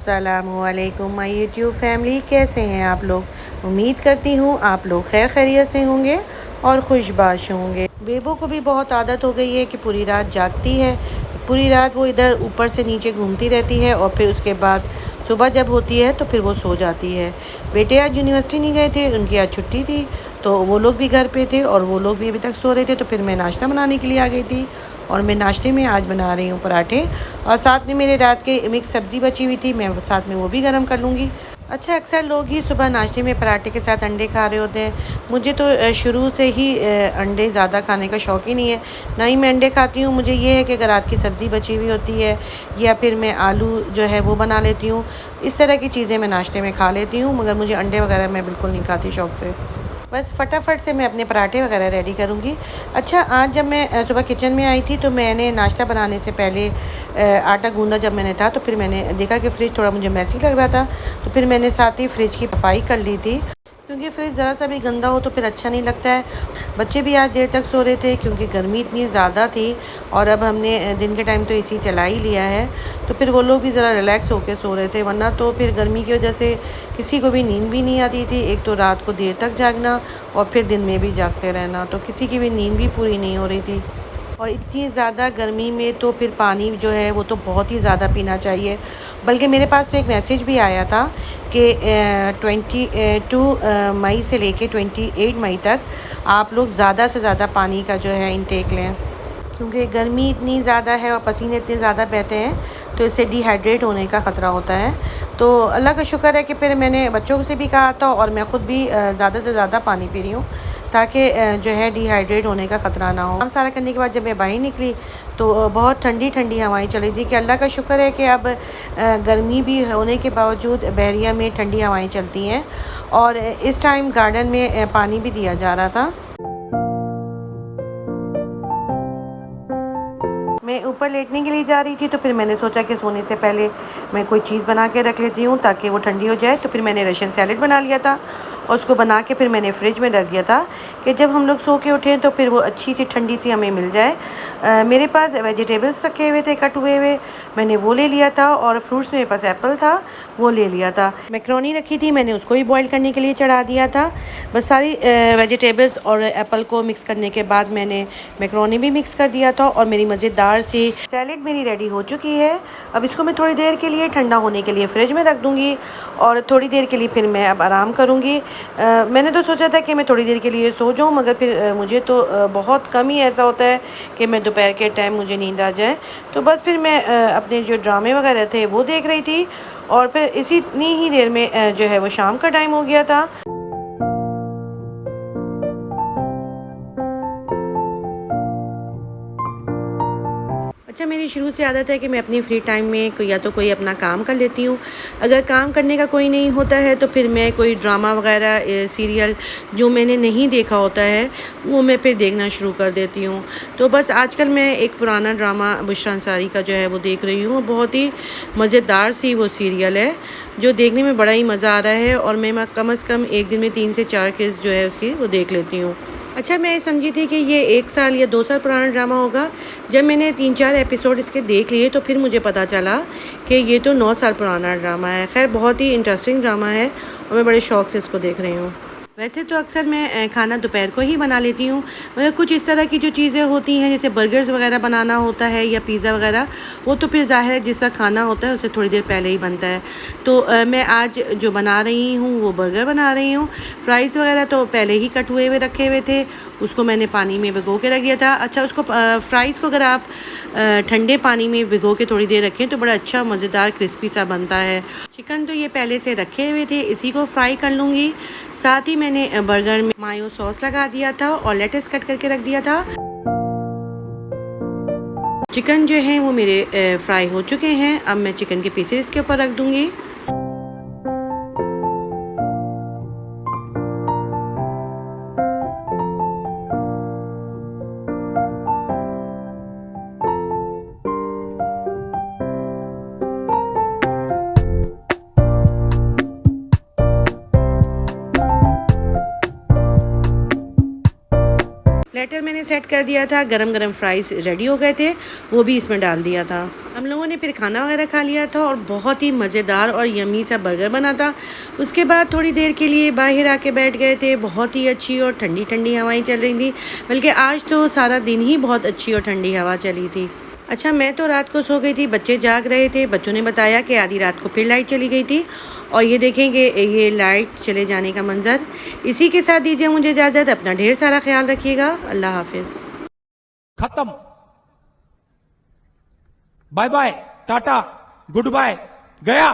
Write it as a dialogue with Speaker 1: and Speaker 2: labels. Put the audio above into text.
Speaker 1: अस्सलामुअलैकुम my YouTube family, कैसे हैं आप लोग। उम्मीद करती हूँ आप लोग खैर खैरियत से होंगे और खुशबाश होंगे। बेबो को भी बहुत आदत हो गई है कि पूरी रात जागती है। पूरी रात वो इधर ऊपर से नीचे घूमती रहती है और फिर उसके बाद सुबह जब होती है तो फिर वो सो जाती है। बेटे आज यूनिवर्सिटी नहीं गए थे, उनकी आज छुट्टी थी, तो वो लोग भी घर पे थे और वो लोग भी अभी तक सो रहे थे। तो फिर मैं नाश्ता बनाने के लिए आ गई थी और मैं नाश्ते में आज बना रही हूँ पराठे, और साथ में मेरे रात के मिक्स सब्ज़ी बची हुई थी, मैं साथ में वो भी गर्म कर लूँगी। अच्छा, अक्सर लोग ही सुबह नाश्ते में पराठे के साथ अंडे खा रहे होते हैं। मुझे तो शुरू से ही अंडे ज़्यादा खाने का शौक़ ही नहीं है, ना ही मैं अंडे खाती हूँ। मुझे ये है कि अगर रात की सब्ज़ी बची हुई होती है या फिर मैं आलू जो है वो बना लेती हूँ, इस तरह की चीज़ें मैं नाश्ते में खा लेती हूँ, मगर मुझे अंडे वगैरह मैं बिल्कुल नहीं खाती शौक़ से। बस फटाफट से मैं अपने पराठे वगैरह रेडी करूँगी। अच्छा, आज जब मैं सुबह किचन में आई थी तो मैंने नाश्ता बनाने से पहले आटा गूँधा जब मैंने था तो फिर मैंने देखा कि फ़्रिज थोड़ा मुझे मैसी लग रहा था, तो फिर मैंने साथ ही फ़्रिज की सफाई कर ली थी, क्योंकि फ़्रिज ज़रा सा भी गंदा हो तो फिर अच्छा नहीं लगता है। बच्चे भी आज देर तक सो रहे थे क्योंकि गर्मी इतनी ज़्यादा थी, और अब हमने दिन के टाइम तो एसी चला ही लिया है, तो फिर वो लोग भी ज़रा रिलैक्स होकर सो रहे थे। वरना तो फिर गर्मी की वजह से किसी को भी नींद भी नहीं आती थी। एक तो रात को देर तक जागना और फिर दिन में भी जागते रहना, तो किसी की भी नींद भी पूरी नहीं हो रही थी। और इतनी ज़्यादा गर्मी में तो फिर पानी जो है वो तो बहुत ही ज़्यादा पीना चाहिए। बल्कि मेरे पास तो एक मैसेज भी आया था कि 22 मई से लेके 28 मई तक आप लोग ज़्यादा से ज़्यादा पानी का जो है इंटेक लें, क्योंकि गर्मी इतनी ज़्यादा है और पसीने इतने ज़्यादा बहते हैं, तो इससे डिहाइड्रेट होने का ख़तरा होता है। तो अल्लाह का शुक्र है कि फिर मैंने बच्चों से भी कहा था और मैं ख़ुद भी ज़्यादा से ज़्यादा पानी पी रही हूँ, ताकि जो है डिहाइड्रेट होने का ख़तरा ना हो। काम सारा करने के बाद जब मैं बाहर निकली तो बहुत ठंडी ठंडी हवाएं चली थी, कि अल्लाह का शुक्र है कि अब गर्मी भी होने के बावजूद बहरिया में ठंडी हवाएं चलती हैं, और इस टाइम गार्डन में पानी भी दिया जा रहा था। मैं ऊपर लेटने के लिए जा रही थी, तो फिर मैंने सोचा कि सोने से पहले मैं कोई चीज़ बना के रख लेती हूँ ताकि वो ठंडी हो जाए। तो फिर मैंने रशियन सैलेड बना लिया था और उसको बना के फिर मैंने फ्रिज में रख दिया था कि जब हम लोग सो के उठें तो फिर वो अच्छी सी ठंडी सी हमें मिल जाए। मेरे पास वेजिटेबल्स रखे हुए थे कट हुए, मैंने वो ले लिया था, और फ्रूट्स में मेरे पास एप्पल था, वो ले लिया था। मैक्रोनी रखी थी, मैंने उसको भी बॉईल करने के लिए चढ़ा दिया था। बस सारी वेजिटेबल्स और एप्पल को मिक्स करने के बाद मैंने मैक्रोनी भी मिक्स कर दिया था, और मेरी मज़ेदार सी सैलेड मेरी रेडी हो चुकी है। अब इसको मैं थोड़ी देर के लिए ठंडा होने के लिए फ्रिज में रख दूँगी, और थोड़ी देर के लिए फिर मैं अब आराम करूँगी। मैंने तो सोचा था कि मैं थोड़ी देर के लिए सो जाऊँ, मगर फिर मुझे तो बहुत कम ही ऐसा होता है कि मैं दोपहर के टाइम मुझे नींद आ जाए। तो बस फिर मैं अपने जो ड्रामे वगैरह थे वो देख रही थी, और फिर इतनी ही देर में जो है वो शाम का टाइम हो गया था। अच्छा, मेरी शुरू से आदत है कि मैं अपनी फ्री टाइम में कोई या तो कोई अपना काम कर लेती हूँ। अगर काम करने का कोई नहीं होता है तो फिर मैं कोई ड्रामा वगैरह सीरियल जो मैंने नहीं देखा होता है वो मैं फिर देखना शुरू कर देती हूँ। तो बस आजकल मैं एक पुराना ड्रामा बुशरा अंसारी का जो है वो देख रही हूँ। बहुत ही मज़ेदार सी वो सीरियल है, जो देखने में बड़ा ही मज़ा आ रहा है, और मैं कम से कम एक दिन में 3 से 4 किस्त जो है उसकी वो देख लेती हूँ। अच्छा, मैं समझी थी कि ये 1 साल या 2 साल पुराना ड्रामा होगा। जब मैंने 3-4 एपिसोड इसके देख लिए तो फिर मुझे पता चला कि ये तो 9 साल पुराना ड्रामा है। ख़ैर, बहुत ही इंटरेस्टिंग ड्रामा है और मैं बड़े शौक़ से इसको देख रही हूँ। वैसे तो अक्सर मैं खाना दोपहर को ही बना लेती हूँ, मगर कुछ इस तरह की जो चीज़ें होती हैं जैसे बर्गर्स वगैरह बनाना होता है या पिज़्ज़ा वगैरह, वो तो फिर ज़ाहिर है जिस वक्त खाना होता है उससे थोड़ी देर पहले ही बनता है। तो मैं आज जो बना रही हूँ वो बर्गर बना रही हूँ। फ्राइज़ वगैरह तो पहले ही कट हुए रखे हुए थे, उसको मैंने पानी में भिगो के रख दिया था। अच्छा, उसको फ्राइज़ को अगर आप ठंडे पानी में भिगो के थोड़ी देर रखें तो बड़ा अच्छा मज़ेदार क्रिस्पी सा बनता है। चिकन तो ये पहले से रखे हुए थे, इसी को फ्राई कर लूँगी। साथ ही मैंने बर्गर में मायो सॉस लगा दिया था और लेटस कट करके रख दिया था। चिकन जो है वो मेरे फ्राई हो चुके हैं। अब मैं चिकन के पीसेस इसके ऊपर रख दूँगी। प्लेटर मैंने सेट कर दिया था, गरम गरम फ्राइज़ रेडी हो गए थे, वो भी इसमें डाल दिया था। हम लोगों ने फिर खाना वगैरह खा लिया था और बहुत ही मज़ेदार और यमी सा बर्गर बना था। उसके बाद थोड़ी देर के लिए बाहर आके बैठ गए थे। बहुत ही अच्छी और ठंडी ठंडी हवाएं चल रही थी, बल्कि आज तो सारा दिन ही बहुत अच्छी और ठंडी हवा चली थी। अच्छा, मैं तो रात को सो गई थी, बच्चे जाग रहे थे। बच्चों ने बताया कि आधी रात को फिर लाइट चली गई थी और ये देखेंगे ये लाइट चले जाने का मंज़र। इसी के साथ दीजिए मुझे इजाज़त। अपना ढेर सारा ख्याल रखिएगा। अल्लाह हाफिज़।
Speaker 2: खत्म। Bye bye, tata, goodbye, गया।